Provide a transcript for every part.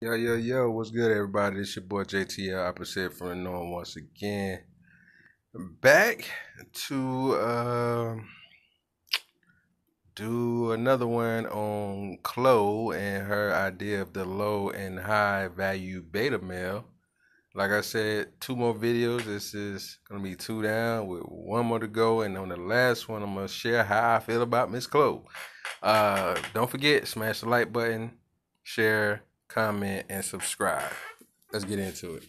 Yo, what's good, everybody? It's your boy JTL, opposite from the norm once again. Back to do another one on Chloe and her idea of the low and high value beta male. Like I said, two more videos. This is gonna be two down with one more to go, and on the last one, I'm gonna share how I feel about Miss Chloe. Don't forget, smash the like button, share, comment, and subscribe. Let's get into it.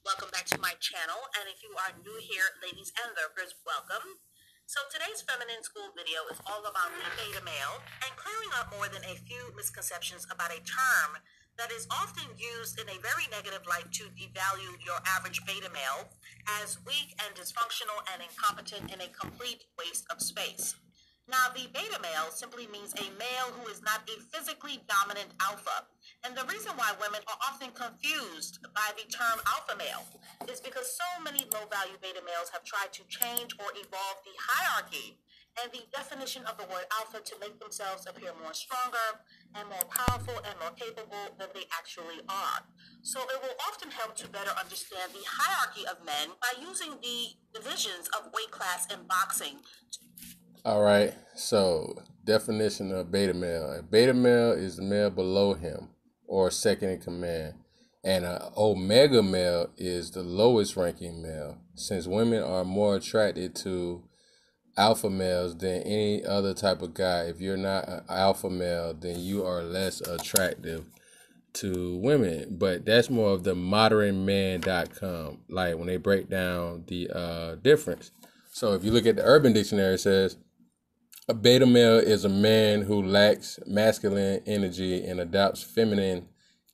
Welcome back to my channel, and if you are new here, ladies and lurkers, welcome. So today's Feminine School video is all about the beta male and clearing up more than a few misconceptions about a term that is often used in a very negative light to devalue your average beta male as weak and dysfunctional and incompetent and a complete waste of space. Now, the beta male simply means a male who is not a physically dominant alpha. And the reason why women are often confused by the term alpha male is because so many low-value beta males have tried to change or evolve the hierarchy and the definition of the word alpha to make themselves appear more stronger and more powerful and more capable than they actually are. So it will often help to better understand the hierarchy of men by using the divisions of weight class in boxing. All right, so definition of beta male. A beta male is the male below him or second in command. And an omega male is the lowest ranking male. Since women are more attracted to alpha males than any other type of guy, if you're not an alpha male, then you are less attractive to women. But that's more of the modernman.com, like when they break down the difference. So if you look at the Urban Dictionary, it says, a beta male is a man who lacks masculine energy and adopts feminine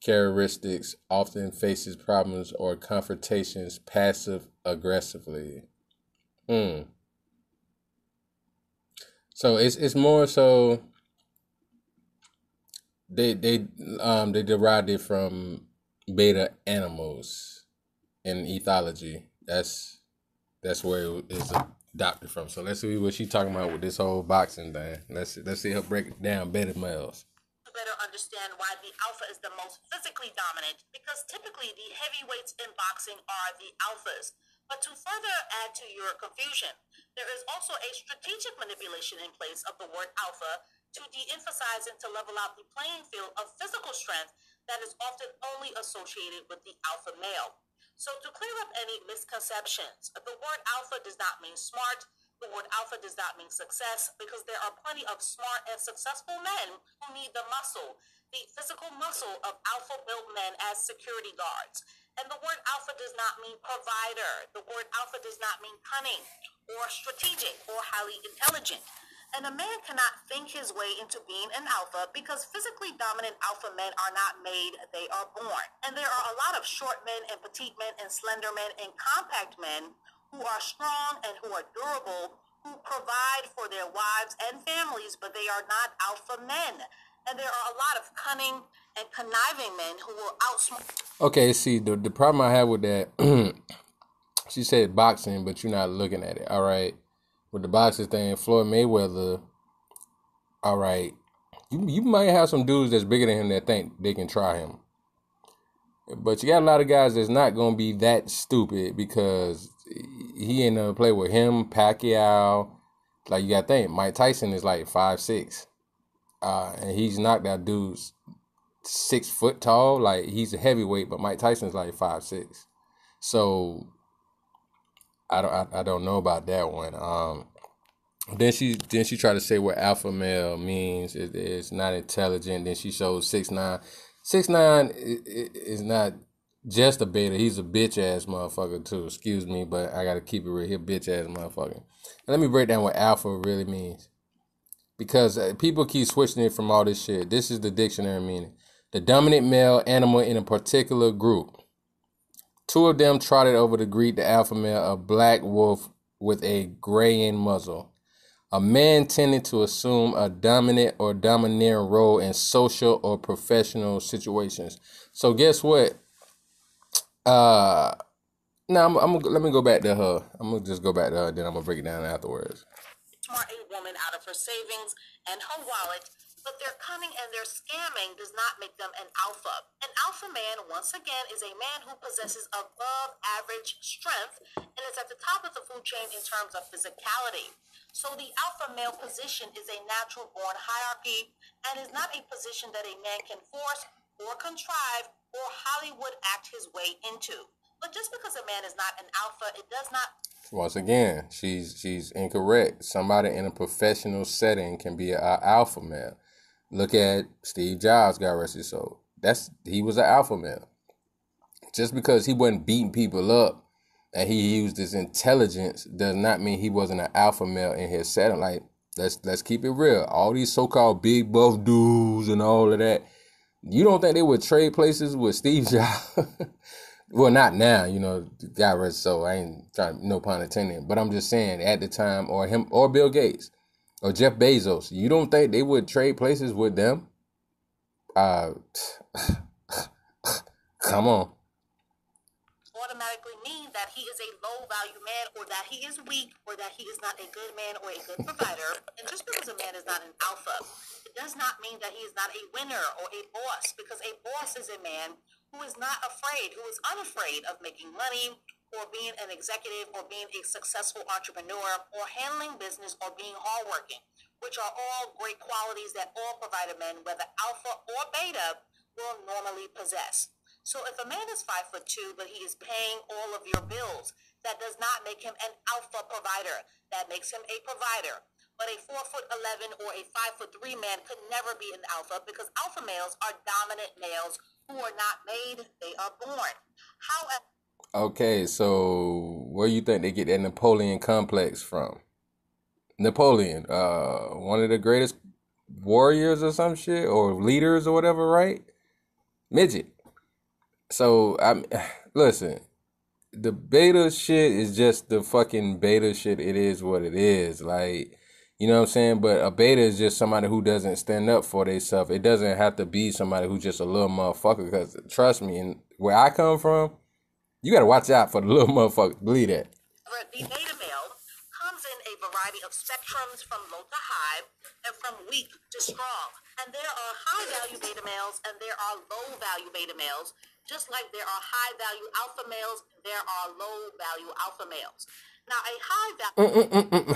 characteristics, often faces problems or confrontations passive aggressively. So it's more so they derived it from beta animals in ethology. That's where it is adopted from. So let's see what she's talking about with this whole boxing thing. Let's see her break it down. Beta males. To better understand why the alpha is the most physically dominant, because typically the heavyweights in boxing are the alphas. But to further add to your confusion, there is also a strategic manipulation in place of the word alpha to de-emphasize and to level out the playing field of physical strength that is often only associated with the alpha male. So to clear up any misconceptions, the word alpha does not mean smart. The word alpha does not mean success, because there are plenty of smart and successful men who need the muscle, the physical muscle of alpha-built men as security guards. And the word alpha does not mean provider. The word alpha does not mean cunning or strategic or highly intelligent. And a man cannot think his way into being an alpha, because physically dominant alpha men are not made, they are born. And there are a lot of short men and petite men and slender men and compact men who are strong and who are durable, who provide for their wives and families, but they are not alpha men. And there are a lot of cunning and conniving men who will outsmart. Okay, see, the problem I have with that, she said boxing, but you're not looking at it. All right. With the boxing thing, Floyd Mayweather, all right, you might have some dudes that's bigger than him that think they can try him. But you got a lot of guys that's not going to be that stupid, because he ain't going to play with him, Pacquiao. Like, you got to think, Mike Tyson is like 5'6". And he's knocked out dudes 6 foot tall. Like, he's a heavyweight, but Mike Tyson's like 5'6". So I don't know about that one. Then she tried to say what alpha male means. It's not intelligent. Then she shows 6'9". 6'9" is not just a beta. He's a bitch ass motherfucker too. Excuse me, but I gotta keep it real. He a bitch ass motherfucker. And let me break down what alpha really means, because people keep switching it from all this shit. This is the dictionary meaning: the dominant male animal in a particular group. Two of them trotted over to greet the alpha male, a black wolf with a graying muzzle. A man tended to assume a dominant or domineering role in social or professional situations. So guess what? Now let me go back to her. I'm gonna just go back to her, then I'm gonna break it down afterwards. Smart a woman out of her savings and her wallet But their cunning and their scamming does not make them an alpha. An alpha man, once again, is a man who possesses above average strength and is at the top of the food chain in terms of physicality. So the alpha male position is a natural born hierarchy and is not a position that a man can force or contrive or Hollywood act his way into. But just because a man is not an alpha, it does not. Once again, she's incorrect. Somebody in a professional setting can be an alpha male. Look at Steve Jobs, God rest his soul. He was an alpha male. Just because he wasn't beating people up and he used his intelligence does not mean he wasn't an alpha male in his setting. Like, let's keep it real. All these so-called big buff dudes and all of that, you don't think they would trade places with Steve Jobs? Well, not now, God rest his soul. I ain't trying, no pun intended. But I'm just saying, at the time, or him, or Bill Gates, or Jeff Bezos, you don't think they would trade places with them? Come on. Automatically mean that he is a low value man or that he is weak or that he is not a good man or a good provider. And just because a man is not an alpha, it does not mean that he is not a winner or a boss, because a boss is a man who is not afraid, who is unafraid of making money or being an executive or being a successful entrepreneur or handling business or being hardworking, which are all great qualities that all provider men, whether alpha or beta, will normally possess. So if a man is 5'2", but he is paying all of your bills, that does not make him an alpha provider. That makes him a provider. But a 4'11" or a 5'3" man could never be an alpha, because alpha males are dominant males who are not made, they are born. However, okay, so where you think they get that Napoleon complex from? Napoleon, one of the greatest warriors or some shit, or leaders or whatever, right? Midget. So listen, the beta shit is just the fucking beta shit. It is what it is. Like, you know what I'm saying? But a beta is just somebody who doesn't stand up for themselves. It doesn't have to be somebody who's just a little motherfucker. Because trust me, and where I come from, you gotta watch out for the little motherfucker. Believe that. The beta male comes in a variety of spectrums from low to high and from weak to strong. And there are high value beta males and there are low value beta males. Just like there are high value alpha males, there are low value alpha males. Now, a high value.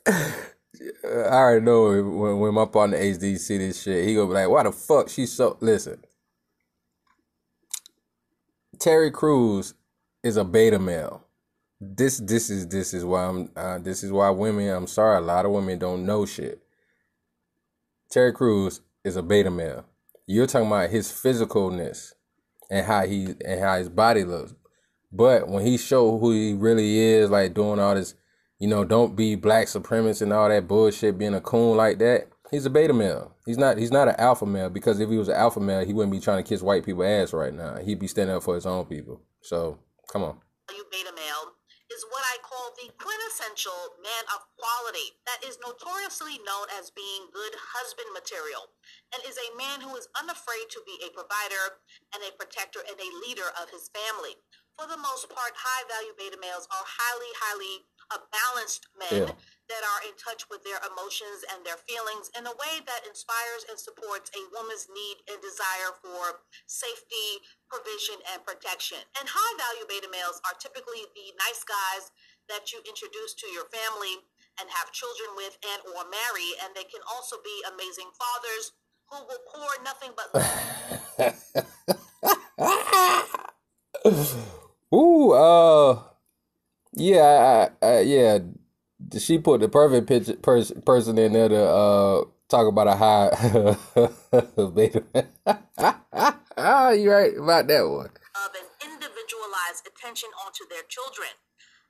I already know when my partner HD see this shit, he gonna be like, "Why the fuck she so?" Listen, Terry Crews is a beta male. This is why women. I'm sorry, a lot of women don't know shit. Terry Crews is a beta male. You're talking about his physicalness and how his body looks. But when he show who he really is, like doing all this, don't be black supremacist and all that bullshit, being a coon like that, he's a beta male. He's not an alpha male, because if he was an alpha male, he wouldn't be trying to kiss white people ass right now. He'd be standing up for his own people. So, come on. Beta male is what I call the quintessential man of quality that is notoriously known as being good husband material, and is a man who is unafraid to be a provider and a protector and a leader of his family. For the most part, high value beta males are highly balanced men that are in touch with their emotions and their feelings in a way that inspires and supports a woman's need and desire for safety, provision, and protection. And high value beta males are typically the nice guys that you introduce to your family and have children with and or marry, and they can also be amazing fathers who will pour nothing but yeah. She put the perfect person in there to talk about a high beta. You right about that one. Of an individualized attention onto their children.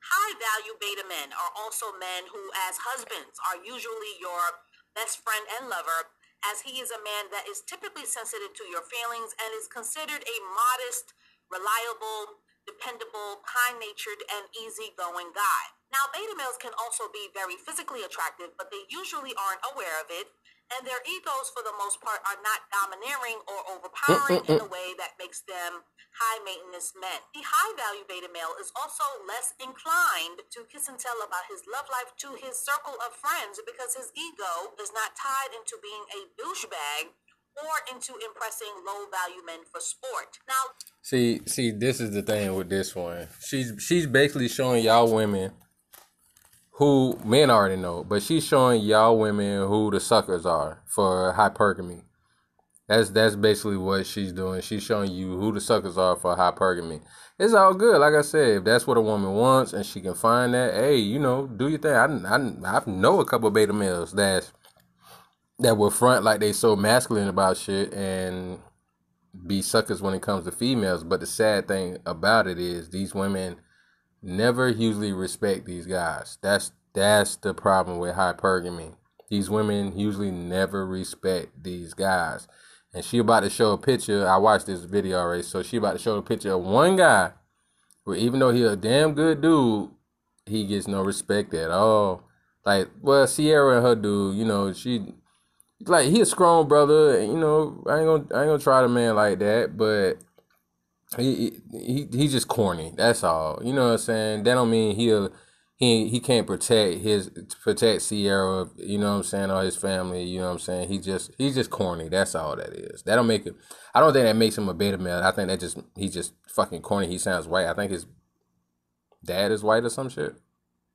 High value beta men are also men who, as husbands, are usually your best friend and lover, as he is a man that is typically sensitive to your feelings and is considered a modest, reliable, dependable, kind-natured, and easygoing guy. Now, beta males can also be very physically attractive, but they usually aren't aware of it, and their egos, for the most part, are not domineering or overpowering in a way that makes them high maintenance men. The high value beta male is also less inclined to kiss and tell about his love life to his circle of friends because his ego is not tied into being a douchebag or into impressing low value men for sport. Now, see, this is the thing with this one. She's basically showing y'all women who men already know, but she's showing y'all women who the suckers are for hypergamy. That's basically what she's doing. She's showing you who the suckers are for hypergamy. It's all good. Like I said, if that's what a woman wants and she can find that, hey, do your thing. I know a couple of beta males that will front like they so masculine about shit and be suckers when it comes to females. But the sad thing about it is these women never usually respect these guys. That's the problem with hypergamy. These women usually never respect these guys. And she about to show a picture. I watched this video already. So she about to show a picture of one guy where even though he a damn good dude, he gets no respect at all. Like, well, Sierra and her dude, she like he a strong brother, and I ain't gonna try the man like that, but he's just corny. That's all. You know what I'm saying? That don't mean he can't protect Sierra, you know what I'm saying, or his family, you know what I'm saying? He's just corny. That's all that is. That don't make it. I don't think that makes him a beta male. I think he's just fucking corny. He sounds white. I think his dad is white or some shit.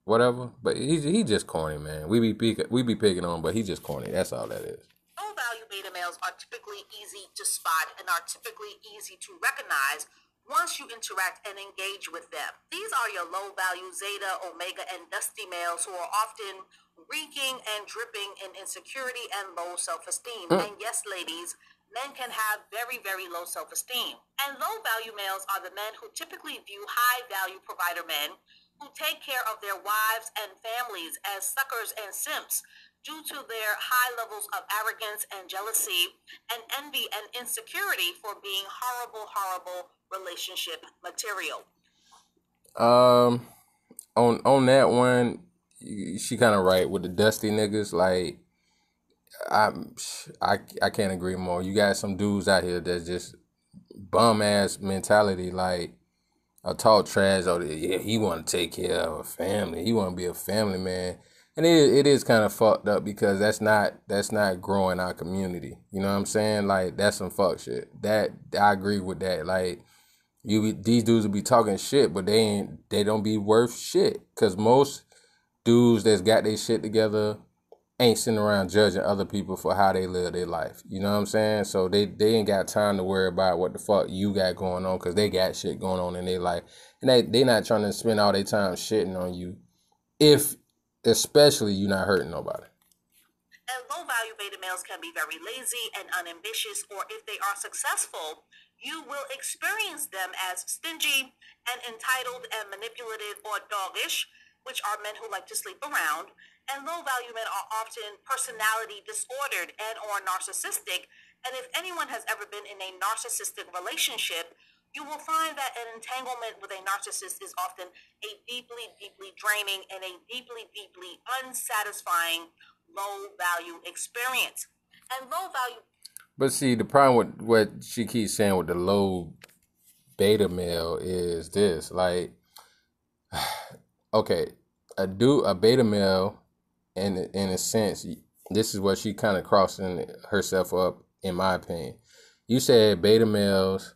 Whatever. But he just corny, man. We be picking on him, but he's just corny. That's all that is. Low value beta males are typically easy to spot and are typically easy to recognize once you interact and engage with them. These are your low value zeta, omega, and dusty males who are often reeking and dripping in insecurity and low self-esteem. And yes, ladies, men can have very, very low self-esteem. And low value males are the men who typically view high value provider men who take care of their wives and families as suckers and simps due to their high levels of arrogance and jealousy and envy and insecurity for being horrible relationship material. On that one, she kind of right with the dusty niggas. Like, I can't agree more. You got some dudes out here that's just bum ass mentality. Like, I talk trash. Oh, yeah, he want to take care of a family. He want to be a family man. And it is kind of fucked up because that's not growing our community. You know what I'm saying? Like, that's some fuck shit. That I agree with that. Like, these dudes will be talking shit, but they don't be worth shit. Cause most dudes that's got their shit together ain't sitting around judging other people for how they live their life. You know what I'm saying? So they ain't got time to worry about what the fuck you got going on, cause they got shit going on in their life, and they not trying to spend all their time shitting on you, especially you not hurting nobody. And low value beta males can be very lazy and unambitious, or if they are successful, you will experience them as stingy and entitled and manipulative or doggish, which are men who like to sleep around. And low value men are often personality disordered and or narcissistic. And if anyone has ever been in a narcissistic relationship, you will find that an entanglement with a narcissist is often a deeply, deeply draining and a deeply, deeply unsatisfying low value experience. And low value. But see, the problem with what she keeps saying with the low beta male is this. Like, okay, a beta male, in a sense, this is what she kind of crossing herself up, in my opinion. You said beta males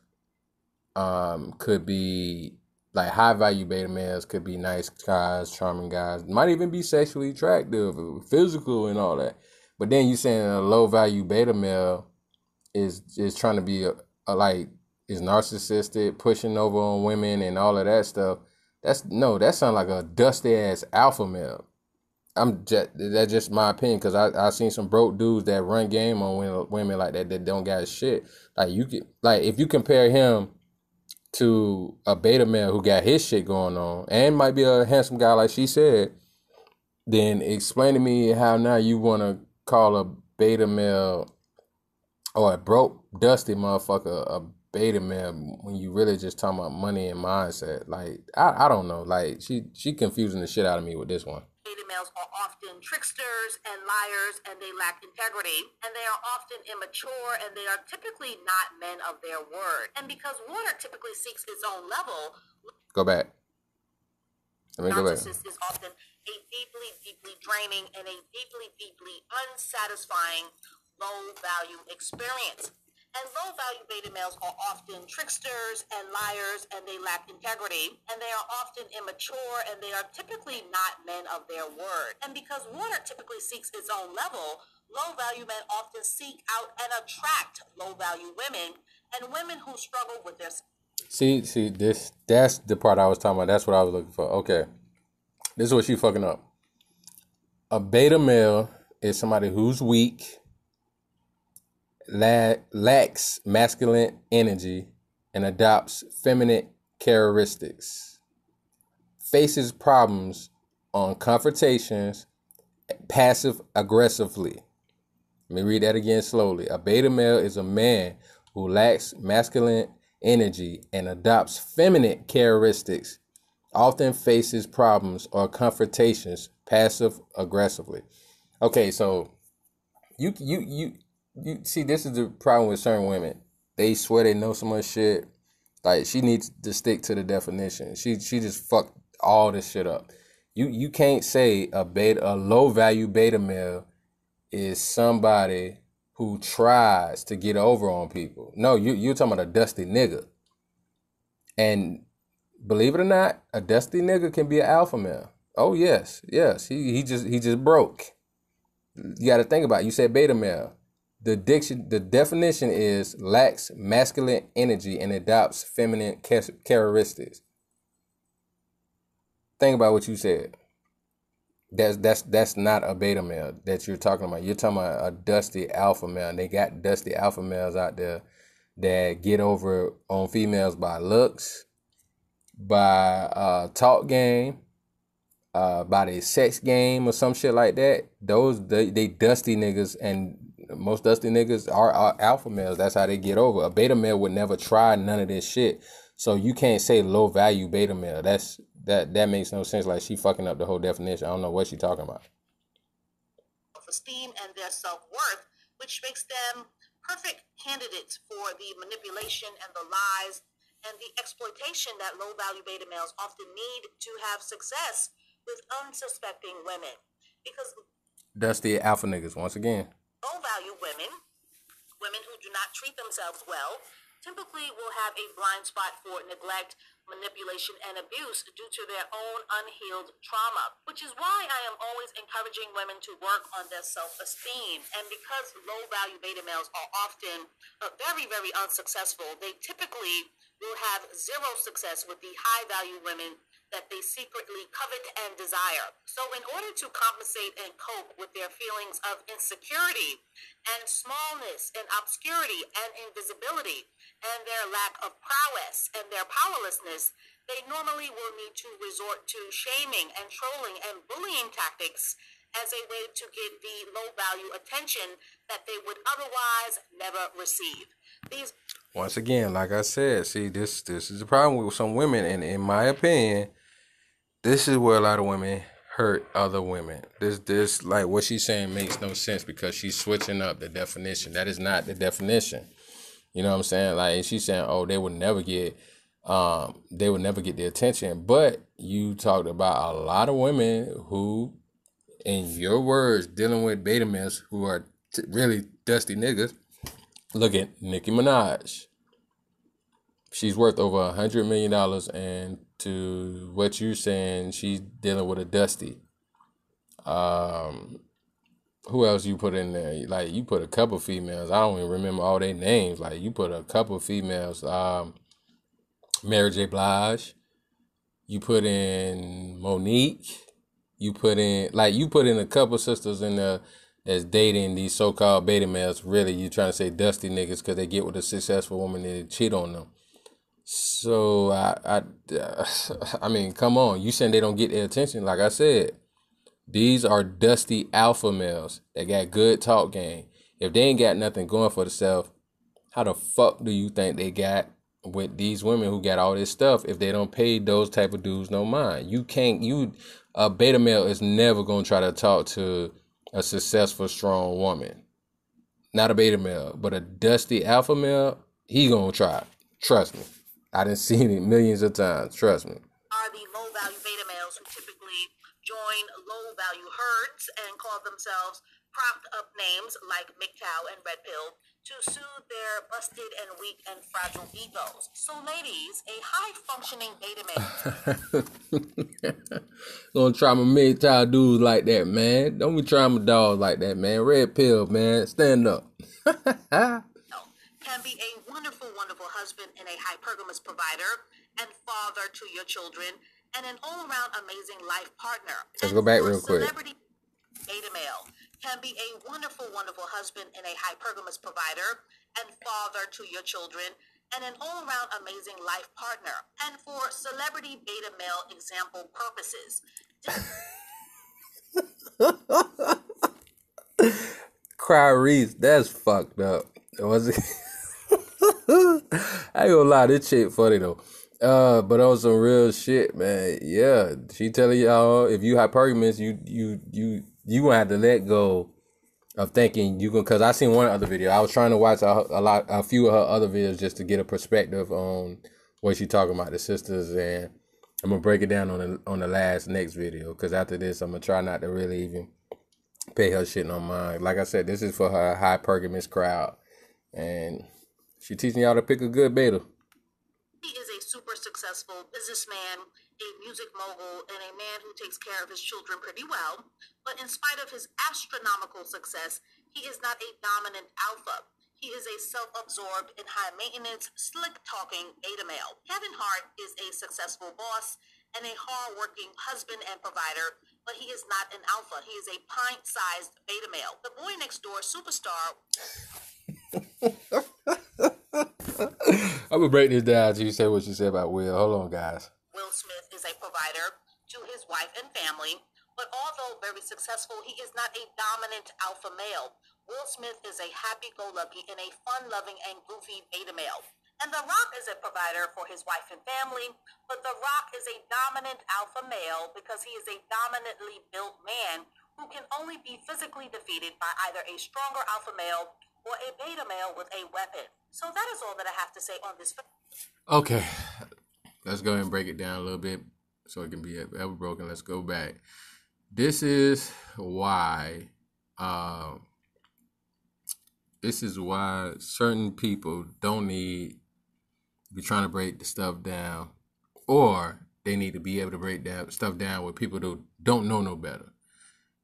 could be, like, high value beta males could be nice guys, charming guys, might even be sexually attractive, physical and all that. But then you saying a low value beta male is trying to be is narcissistic, pushing over on women and all of that stuff. That sounds like a dusty ass alpha male. That's just my opinion, because I seen some broke dudes that run game on women like that don't got shit. Like, if you compare him to a beta male who got his shit going on and might be a handsome guy like she said, then explain to me how now you want to call a beta male or a broke dusty motherfucker a beta male when you really just talking about money and mindset. Like, I don't know. Like, she confusing the shit out of me with this one. Beta males are often tricksters and liars, and they lack integrity, and they are often immature, and they are typically not men of their word. And because water typically seeks its own level, Go back. Let me go back. narcissist is often a deeply, deeply draining and a deeply, deeply unsatisfying low-value experience. And low-value beta males are often tricksters and liars, and they lack integrity, and they are often immature, and they are typically not men of their word. And because water typically seeks its own level, low-value men often seek out and attract low-value women, and women who struggle with their... See, that's the part I was talking about. That's what I was looking for. Okay. This is what she fucking up. A beta male is somebody who's weak, lacks masculine energy, and adopts feminine characteristics. Faces problems on confrontations passive aggressively. Let me read that again slowly. A beta male is a man who lacks masculine energy and adopts feminine characteristics, often faces problems or confrontations passive aggressively. Okay, so you see, this is the problem with certain women. They swear they know so much shit. Like, she needs to stick to the definition. She just fucked all this shit up. You can't say a low value beta male is somebody who tries to get over on people. No, you're talking about a dusty nigga. And believe it or not, a dusty nigga can be an alpha male. Oh yes. He just broke. You got to think about it. You said beta male. The definition is lacks masculine energy and adopts feminine characteristics. Think about what you said. That's not a beta male that you're talking about. You're talking about a dusty alpha male. And they got dusty alpha males out there that get over on females by looks, by talk game, by their sex game or some shit like that. They dusty niggas, and most dusty niggas are alpha males. That's how they get over. A beta male would never try none of this shit. So you can't say low value beta male. That makes no sense. Like, she fucking up the whole definition. I don't know what she talking about. Self-esteem and their self-worth, which makes them perfect candidates for the manipulation and the lies and the exploitation that low-value beta males often need to have success with unsuspecting women. Because dusty alpha niggas, once again. Low-value women who do not treat themselves well, typically will have a blind spot for neglect, manipulation, and abuse due to their own unhealed trauma, which is why I am always encouraging women to work on their self-esteem. And because low-value beta males are often very, very unsuccessful, they typically will have zero success with the high-value women that they secretly covet and desire. So in order to compensate and cope with their feelings of insecurity and smallness and obscurity and invisibility and their lack of prowess and their powerlessness, they normally will need to resort to shaming and trolling and bullying tactics as a way to get the low-value attention that they would otherwise never receive. Once again, like I said, see, this is the problem with some women, and in my opinion, this is where a lot of women hurt other women. This like what she's saying makes no sense because she's switching up the definition. That is not the definition. You know what I'm saying? Like, she's saying, oh, they would never get the attention. But you talked about a lot of women who, in your words, dealing with beta males who are really dusty niggas. Look at Nicki Minaj. She's worth over $100 million, and to what you're saying, she's dealing with a dusty. Who else you put in there? Like, you put a couple females. I don't even remember all their names. Like, you put a couple females. Mary J. Blige. You put in Monique. You put in a couple sisters in there that's dating these so-called beta males. Really, you trying to say dusty niggas because they get with a successful woman and they cheat on them. So, I mean, come on. You saying they don't get their attention. Like I said, these are dusty alpha males that got good talk game. If they ain't got nothing going for themselves, how the fuck do you think they got with these women who got all this stuff if they don't pay those type of dudes no mind. A beta male is never gonna try to talk to a successful, strong woman. Not a beta male, but a dusty alpha male, he gonna try. Trust me. I done seen it millions of times. Trust me. Are the low-value beta males who typically join low-value herds and call themselves propped up names like MGTOW and Red Pill to soothe their busted and weak and fragile egos. So ladies, a high-functioning beta male Don't try my MGTOW dudes like that, man. Don't be trying my dogs like that, man. Red Pill, man. Stand up. can be a wonderful, wonderful husband and a hypergamous provider and father to your children and an all-around amazing life partner. Let's go back real quick. Celebrity beta male can be a wonderful, wonderful husband and a hypergamous provider and father to your children and an all-around amazing life partner. And for celebrity beta male example purposes. Clarice, that's fucked up. Was it? I ain't gonna lie, this chick funny though. But on some real shit, man. Yeah, she telling y'all if you hypergamous, you gonna have to let go of thinking you can. Cause I seen one other video. I was trying to watch a few of her other videos just to get a perspective on what she talking about the sisters, and I'm gonna break it down on the next video. Cause after this, I'm gonna try not to really even pay her shit no mind. Like I said, this is for her hypergamous crowd, and she teaching y'all to pick a good beta. He is a super successful businessman, a music mogul, and a man who takes care of his children pretty well. But in spite of his astronomical success, he is not a dominant alpha. He is a self-absorbed and high-maintenance, slick-talking beta male. Kevin Hart is a successful boss and a hard-working husband and provider, but he is not an alpha. He is a pint-sized beta male. The boy next door superstar. I'm gonna break this down till you say what you said about Will. Hold on, guys. Will Smith is a provider to his wife and family, but although very successful, he is not a dominant alpha male. Will Smith is a happy-go-lucky and a fun-loving and goofy beta male. And The Rock is a provider for his wife and family, but The Rock is a dominant alpha male because he is a dominantly built man who can only be physically defeated by either a stronger alpha male or a beta male with a weapon. So that is all that I have to say on this. Okay, let's go ahead and break it down a little bit so it can be ever broken. Let's go back. This is why certain people don't need to be trying to break the stuff down, or they need to be able to break that stuff down with people who don't know no better.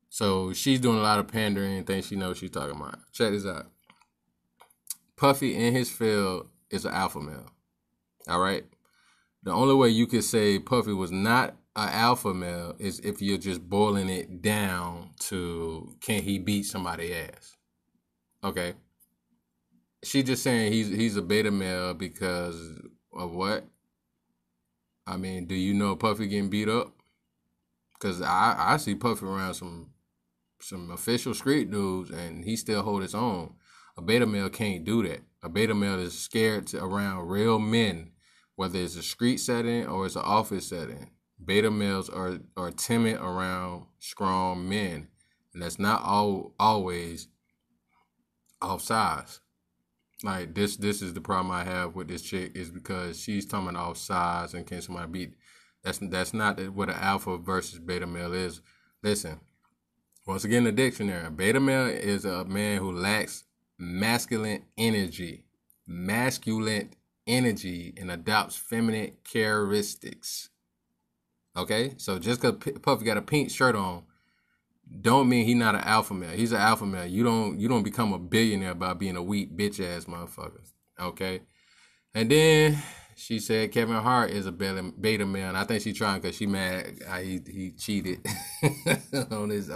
So she's doing a lot of pandering and thinks she knows what she's talking about. Check this out. Puffy in his field is an alpha male. All right. The only way you could say Puffy was not an alpha male is if you're just boiling it down to can he beat somebody's ass. Okay. She just saying he's a beta male because of what? I mean, do you know Puffy getting beat up? Because I see Puffy around some official street dudes and he still hold his own. A beta male can't do that. A beta male is scared around real men, whether it's a street setting or it's an office setting. Beta males are timid around strong men, and that's not always off size. Like this is the problem I have with this chick is because she's talking off size and can somebody beat. That's not what an alpha versus beta male is. Listen, once again, the dictionary, a beta male is a man who lacks masculine energy and adopts feminine characteristics. Okay, so just because Puffy got a pink shirt on, don't mean he's not an alpha male. He's an alpha male. You don't become a billionaire by being a weak bitch ass motherfucker. Okay, and then she said Kevin Hart is a beta male, and I think she trying because she mad he cheated on his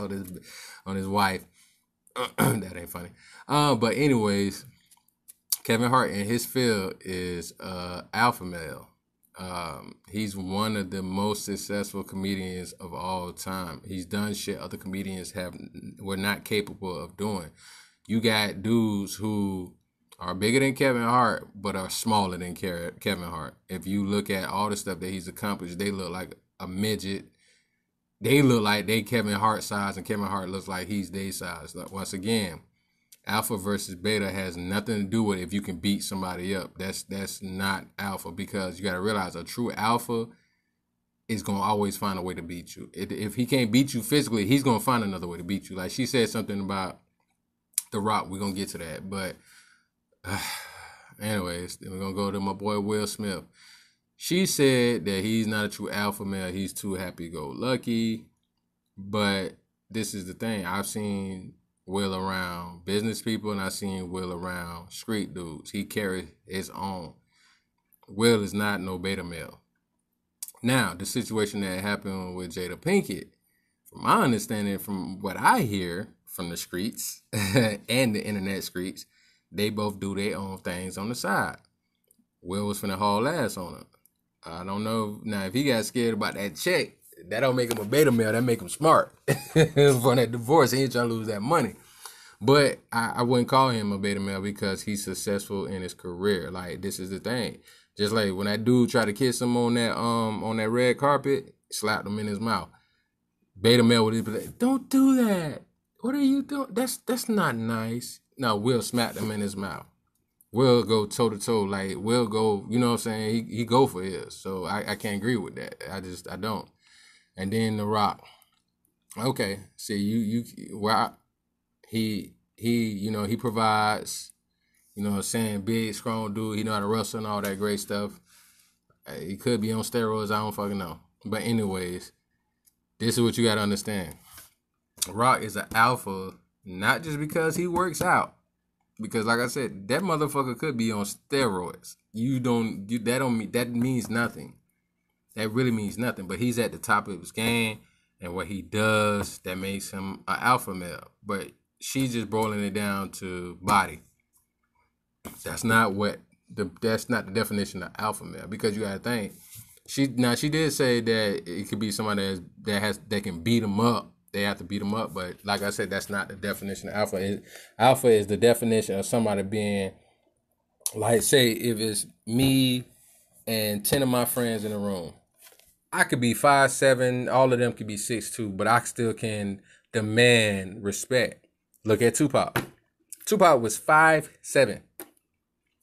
wife. That ain't funny. But anyways, Kevin Hart in his field is alpha male. He's one of the most successful comedians of all time. He's done shit other comedians were not capable of doing. You got dudes who are bigger than Kevin Hart, but are smaller than Kevin Hart. If you look at all the stuff that he's accomplished, they look like a midget. They look like they Kevin Hart size, and Kevin Hart looks like he's their size. Once again, alpha versus beta has nothing to do with if you can beat somebody up. That's not alpha, because you got to realize a true alpha is going to always find a way to beat you. If he can't beat you physically, he's going to find another way to beat you. Like she said something about The Rock. We're going to get to that. But anyways, then we're going to go to my boy Will Smith. She said that he's not a true alpha male. He's too happy-go-lucky. But this is the thing. I've seen Will around business people, and I've seen Will around street dudes. He carries his own. Will is not no beta male. Now, the situation that happened with Jada Pinkett, from my understanding, from what I hear from the streets and the internet streets, they both do their own things on the side. Will was finna haul ass on her. I don't know. Now, if he got scared about that check, that don't make him a beta male. That make him smart. For that divorce, he ain't trying to lose that money. But I wouldn't call him a beta male because he's successful in his career. Like, this is the thing. Just like when that dude tried to kiss him on that red carpet, slapped him in his mouth. Beta male would be like, "Don't do that. What are you doing? That's not nice." No, Will smacked him in his mouth. Will go toe to toe, like Will go, you know what I'm saying? He go for his. So I can't agree with that. I don't. And then The Rock. Okay, see he he provides, you know what I'm saying, big, strong dude, he know how to wrestle and all that great stuff. He could be on steroids, I don't fucking know. But anyways, this is what you gotta understand. Rock is an alpha, not just because he works out. Because like I said, that motherfucker could be on steroids. That means nothing. That really means nothing. But he's at the top of his game, and what he does, that makes him an alpha male. But she's just boiling it down to body. That's not the definition of alpha male. Because you gotta think, she did say that it could be somebody that can beat him up. They have to beat them up, but like I said, that's not the definition of alpha. Alpha is the definition of somebody being, like, say, if it's me and 10 of my friends in a room, I could be 5'7", all of them could be 6'2", but I still can demand respect. Look at Tupac. Tupac was 5'7".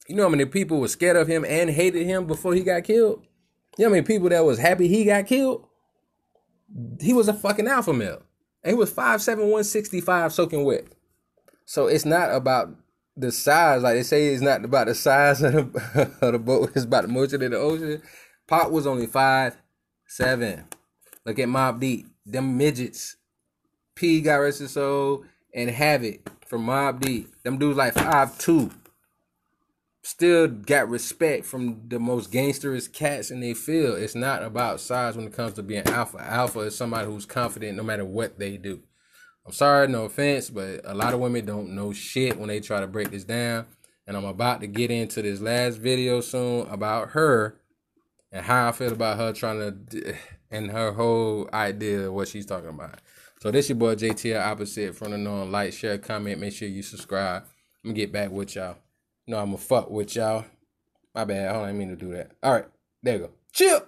You know how many people were scared of him and hated him before he got killed? You know how many people that was happy he got killed? He was a fucking alpha male. And he was 5'7", 165 soaking wet. So it's not about the size. Like they say, it's not about the size of the boat. It's about the motion in the ocean. Pop was only 5'7". Look at Mobb Deep. Them midgets. P, God rest his soul, and Havoc from Mobb Deep. Them dudes like 5'2". Still got respect from the most gangsterous cats in their field. It's not about size when it comes to being alpha. Alpha is somebody who's confident no matter what they do. I'm sorry, no offense, but a lot of women don't know shit when they try to break this down. And I'm about to get into this last video soon about her and how I feel about her and her whole idea of what she's talking about. So this your boy JTL Opposite from the norm. Like, share, comment, make sure you subscribe. I'm gonna get back with y'all. No, I'm gonna fuck with y'all. My bad. I don't mean to do that. All right. There you go. Chill.